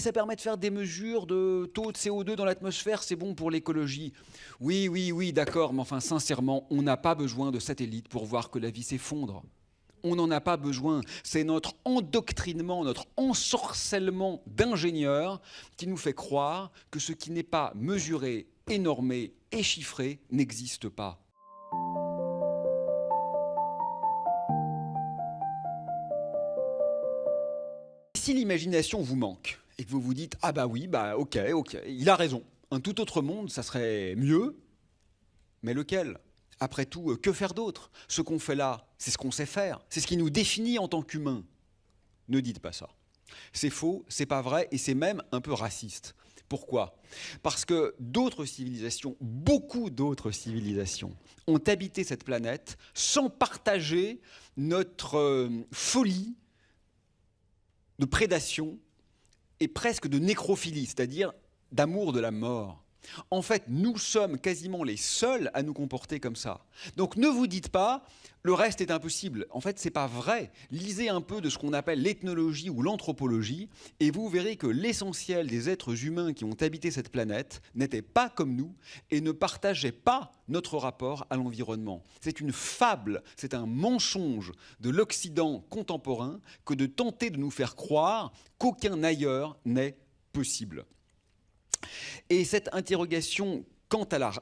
Ça permet de faire des mesures de taux de CO2 dans l'atmosphère, c'est bon pour l'écologie. Oui, oui, oui, d'accord, mais enfin, sincèrement, on n'a pas besoin de satellites pour voir que la vie s'effondre. On n'en a pas besoin. C'est notre endoctrinement, notre ensorcellement d'ingénieurs qui nous fait croire que ce qui n'est pas mesuré, normé et chiffré n'existe pas. Si l'imagination vous manque et que vous vous dites « Ah bah oui, bah ok, il a raison. Un tout autre monde, ça serait mieux. » Mais lequel ? Après tout, que faire d'autre ? Ce qu'on fait là, c'est ce qu'on sait faire. C'est ce qui nous définit en tant qu'humains. Ne dites pas ça. C'est faux, c'est pas vrai et c'est même un peu raciste. Pourquoi ? Parce que d'autres civilisations, beaucoup d'autres civilisations, ont habité cette planète sans partager notre folie de prédation et presque de nécrophilie, c'est-à-dire d'amour de la mort. En fait, nous sommes quasiment les seuls à nous comporter comme ça. Donc ne vous dites pas, le reste est impossible. En fait, ce n'est pas vrai. Lisez un peu de ce qu'on appelle l'ethnologie ou l'anthropologie, et vous verrez que l'essentiel des êtres humains qui ont habité cette planète n'étaient pas comme nous et ne partageaient pas notre rapport à l'environnement. C'est une fable, c'est un mensonge de l'Occident contemporain que de tenter de nous faire croire qu'aucun ailleurs n'est possible. Et cette interrogation quant à la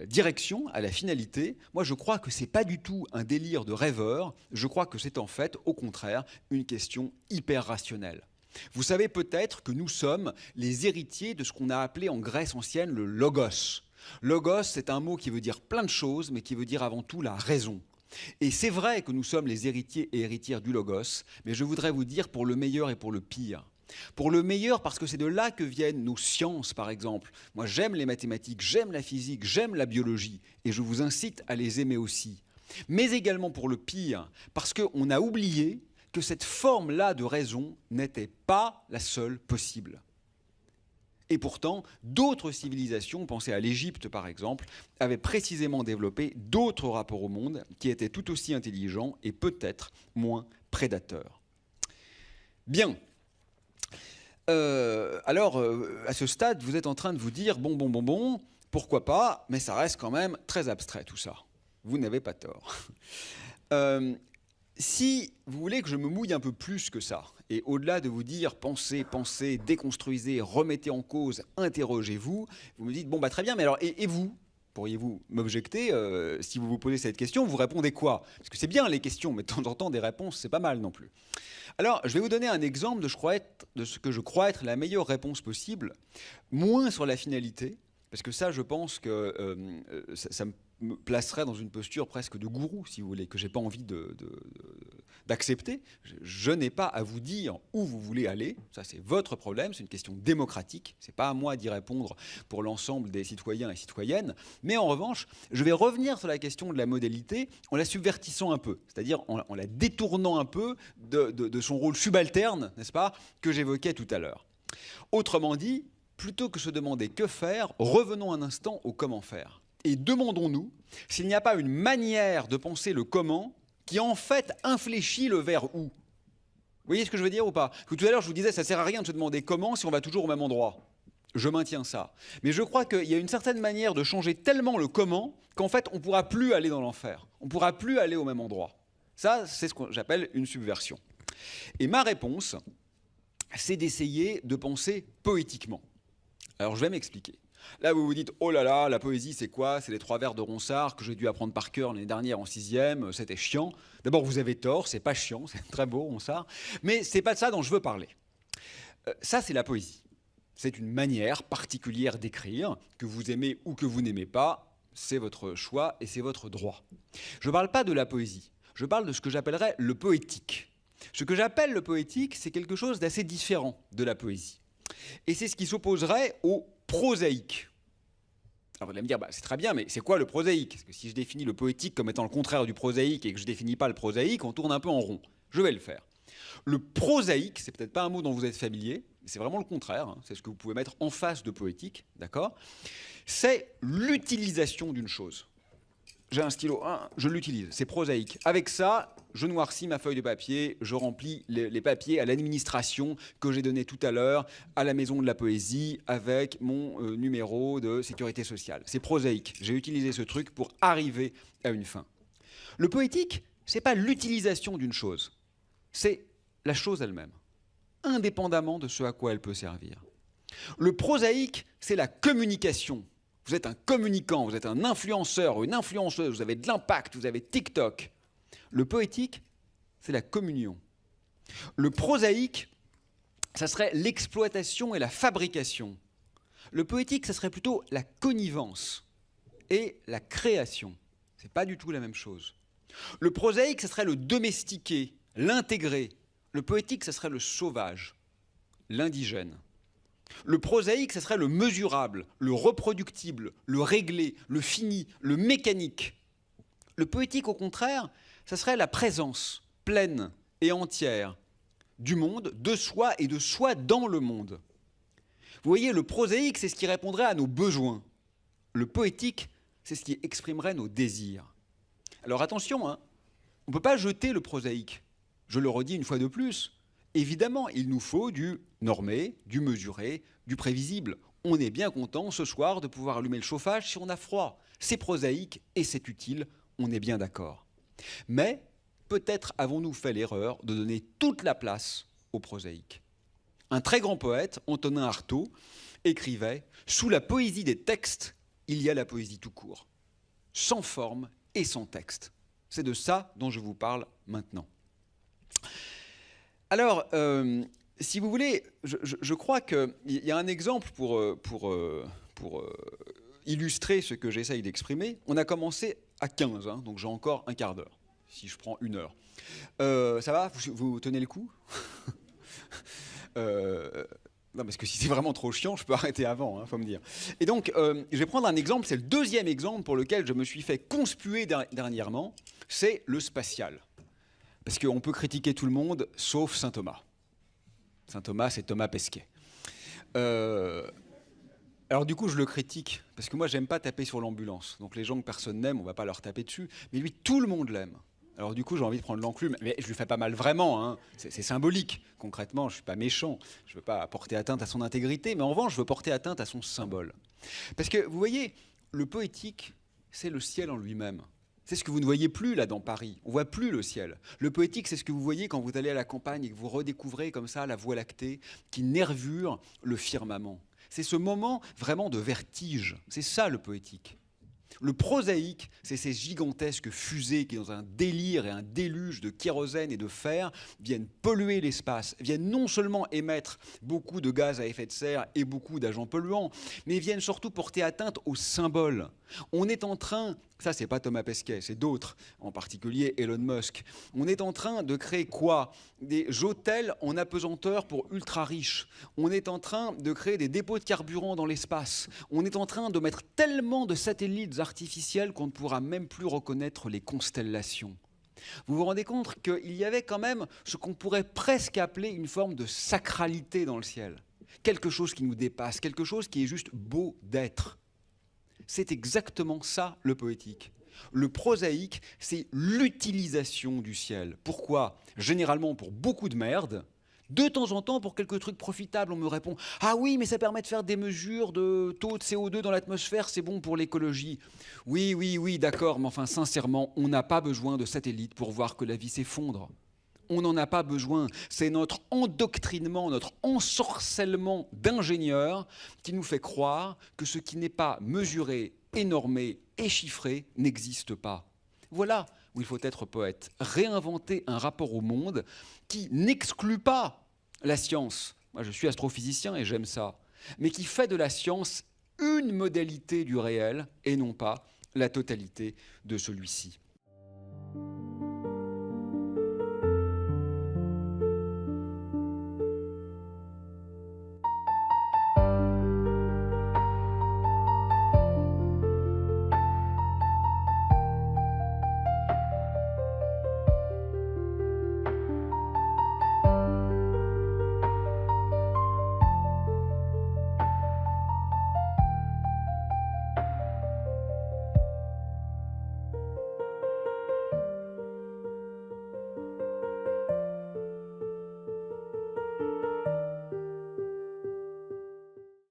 direction, à la finalité, moi je crois que ce n'est pas du tout un délire de rêveur, je crois que c'est en fait, au contraire, une question hyper rationnelle. Vous savez peut-être que nous sommes les héritiers de ce qu'on a appelé en Grèce ancienne le logos. Logos, c'est un mot qui veut dire plein de choses, mais qui veut dire avant tout la raison. Et c'est vrai que nous sommes les héritiers et héritières du logos, mais je voudrais vous dire pour le meilleur et pour le pire. Pour le meilleur, parce que c'est de là que viennent nos sciences, par exemple. Moi, j'aime les mathématiques, j'aime la physique, j'aime la biologie, et je vous incite à les aimer aussi. Mais également pour le pire, parce qu'on a oublié que cette forme-là de raison n'était pas la seule possible. Et pourtant, d'autres civilisations, pensez à l'Égypte par exemple, avaient précisément développé d'autres rapports au monde qui étaient tout aussi intelligents et peut-être moins prédateurs. Bien. À ce stade, vous êtes en train de vous dire, bon, pourquoi pas, mais ça reste quand même très abstrait tout ça. Vous n'avez pas tort. Si vous voulez que je me mouille un peu plus que ça, et au-delà de vous dire pensez, déconstruisez, remettez en cause, interrogez-vous, vous me dites, bon bah très bien, mais alors, et vous ? Pourriez-vous m'objecter, si vous vous posez cette question, vous répondez quoi ? Parce que c'est bien les questions, mais de temps en temps, des réponses, c'est pas mal non plus. Alors, je vais vous donner un exemple de ce que je crois être la meilleure réponse possible, moins sur la finalité, parce que ça, je pense que ça me placerait dans une posture presque de gourou, si vous voulez, que je n'ai pas envie d'accepter. Je n'ai pas à vous dire où vous voulez aller, ça c'est votre problème, c'est une question démocratique, ce n'est pas à moi d'y répondre pour l'ensemble des citoyens et citoyennes, mais en revanche, je vais revenir sur la question de la modalité en la subvertissant un peu, c'est-à-dire en la détournant un peu de son rôle subalterne, n'est-ce pas, que j'évoquais tout à l'heure. Autrement dit, plutôt que se demander que faire, revenons un instant au comment faire. Et demandons-nous s'il n'y a pas une manière de penser le comment qui en fait infléchit le vers où. Vous voyez ce que je veux dire ou pas ? Que tout à l'heure je vous disais ça ne sert à rien de se demander comment si on va toujours au même endroit. Je maintiens ça. Mais je crois qu'il y a une certaine manière de changer tellement le comment qu'en fait on ne pourra plus aller dans l'enfer. On ne pourra plus aller au même endroit. Ça, c'est ce que j'appelle une subversion. Et ma réponse, c'est d'essayer de penser poétiquement. Alors je vais m'expliquer. Là, vous vous dites, oh là là, la poésie, c'est quoi ? C'est les 3 vers de Ronsard que j'ai dû apprendre par cœur l'année dernière en 6e, c'était chiant. D'abord, vous avez tort, c'est pas chiant, c'est très beau, Ronsard. Mais c'est pas de ça dont je veux parler. Ça, c'est la poésie. C'est une manière particulière d'écrire, que vous aimez ou que vous n'aimez pas, c'est votre choix et c'est votre droit. Je ne parle pas de la poésie, je parle de ce que j'appellerais le poétique. Ce que j'appelle le poétique, c'est quelque chose d'assez différent de la poésie. Et c'est ce qui s'opposerait au prosaïque. Alors vous allez me dire, c'est très bien, mais c'est quoi le prosaïque ? Parce que si je définis le poétique comme étant le contraire du prosaïque et que je ne définis pas le prosaïque, on tourne un peu en rond. Je vais le faire. Le prosaïque, c'est peut-être pas un mot dont vous êtes familier, c'est vraiment le contraire, hein, c'est ce que vous pouvez mettre en face de poétique, d'accord ? C'est l'utilisation d'une chose. j'ai un stylo, je l'utilise, c'est prosaïque. Avec ça, je noircis ma feuille de papier, je remplis les papiers à l'administration que j'ai donné tout à l'heure, à la Maison de la Poésie, avec mon numéro de sécurité sociale. C'est prosaïque. J'ai utilisé ce truc pour arriver à une fin. Le poétique, ce n'est pas l'utilisation d'une chose, c'est la chose elle-même, indépendamment de ce à quoi elle peut servir. Le prosaïque, c'est la communication. Vous êtes un communicant, vous êtes un influenceur, une influenceuse, vous avez de l'impact, vous avez TikTok. Le poétique, c'est la communion. Le prosaïque, ça serait l'exploitation et la fabrication. Le poétique, ça serait plutôt la connivence et la création. Ce n'est pas du tout la même chose. Le prosaïque, ça serait le domestiquer, l'intégrer. Le poétique, ça serait le sauvage, l'indigène. Le prosaïque, ça serait le mesurable, le reproductible, le réglé, le fini, le mécanique. Le poétique, au contraire, ça serait la présence pleine et entière du monde, de soi et de soi dans le monde. Vous voyez, le prosaïque, c'est ce qui répondrait à nos besoins. Le poétique, c'est ce qui exprimerait nos désirs. Alors attention, on ne peut pas jeter le prosaïque. Je le redis une fois de plus. Évidemment, il nous faut du normé, du mesuré, du prévisible. On est bien content ce soir de pouvoir allumer le chauffage si on a froid. C'est prosaïque et c'est utile, on est bien d'accord. Mais peut-être avons-nous fait l'erreur de donner toute la place au prosaïque. Un très grand poète, Antonin Artaud, écrivait « Sous la poésie des textes, il y a la poésie tout court, sans forme et sans texte. » C'est de ça dont je vous parle maintenant. Alors, si vous voulez, je crois qu'il y a un exemple pour illustrer ce que j'essaye d'exprimer. On a commencé à 15, donc j'ai encore un quart d'heure, si je prends une heure. Ça va, vous tenez le coup? Non, parce que si c'est vraiment trop chiant, je peux arrêter avant, faut me dire. Et donc, je vais prendre un exemple, c'est le deuxième exemple pour lequel je me suis fait conspuer dernièrement, c'est le spatial. Parce qu'on peut critiquer tout le monde, sauf saint Thomas. Saint Thomas, c'est Thomas Pesquet. Alors du coup, je le critique, parce que moi, j'aime pas taper sur l'ambulance. Donc les gens que personne n'aime, on va pas leur taper dessus. Mais lui, tout le monde l'aime. Alors du coup, j'ai envie de prendre l'enclume. Mais je lui fais pas mal vraiment, c'est symbolique. Concrètement, je suis pas méchant. Je veux pas porter atteinte à son intégrité, mais en revanche, je veux porter atteinte à son symbole. Parce que, vous voyez, le poétique, c'est le ciel en lui-même. C'est ce que vous ne voyez plus là dans Paris. On ne voit plus le ciel. Le poétique, c'est ce que vous voyez quand vous allez à la campagne et que vous redécouvrez comme ça la Voie lactée qui nervure le firmament. C'est ce moment vraiment de vertige. C'est ça le poétique. Le prosaïque, c'est ces gigantesques fusées qui, dans un délire et un déluge de kérosène et de fer, viennent polluer l'espace, viennent non seulement émettre beaucoup de gaz à effet de serre et beaucoup d'agents polluants, mais viennent surtout porter atteinte aux symboles. On est en train, ça c'est pas Thomas Pesquet, c'est d'autres, en particulier Elon Musk, on est en train de créer quoi? Des hôtels en apesanteur pour ultra riches. On est en train de créer des dépôts de carburant dans l'espace. On est en train de mettre tellement de satellites artificiels qu'on ne pourra même plus reconnaître les constellations. Vous vous rendez compte qu'il y avait quand même ce qu'on pourrait presque appeler une forme de sacralité dans le ciel. Quelque chose qui nous dépasse, quelque chose qui est juste beau d'être. C'est exactement ça le poétique. Le prosaïque, c'est l'utilisation du ciel. Pourquoi? Généralement pour beaucoup de merde. De temps en temps, pour quelques trucs profitables, on me répond « Ah oui, mais ça permet de faire des mesures de taux de CO2 dans l'atmosphère, c'est bon pour l'écologie. » Oui, d'accord, mais enfin, sincèrement, on n'a pas besoin de satellites pour voir que la vie s'effondre. On n'en a pas besoin. C'est notre endoctrinement, notre ensorcellement d'ingénieurs qui nous fait croire que ce qui n'est pas mesuré, normé et chiffré n'existe pas. Voilà où il faut être poète. Réinventer un rapport au monde qui n'exclut pas la science. Moi, je suis astrophysicien et j'aime ça. Mais qui fait de la science une modalité du réel et non pas la totalité de celui-ci.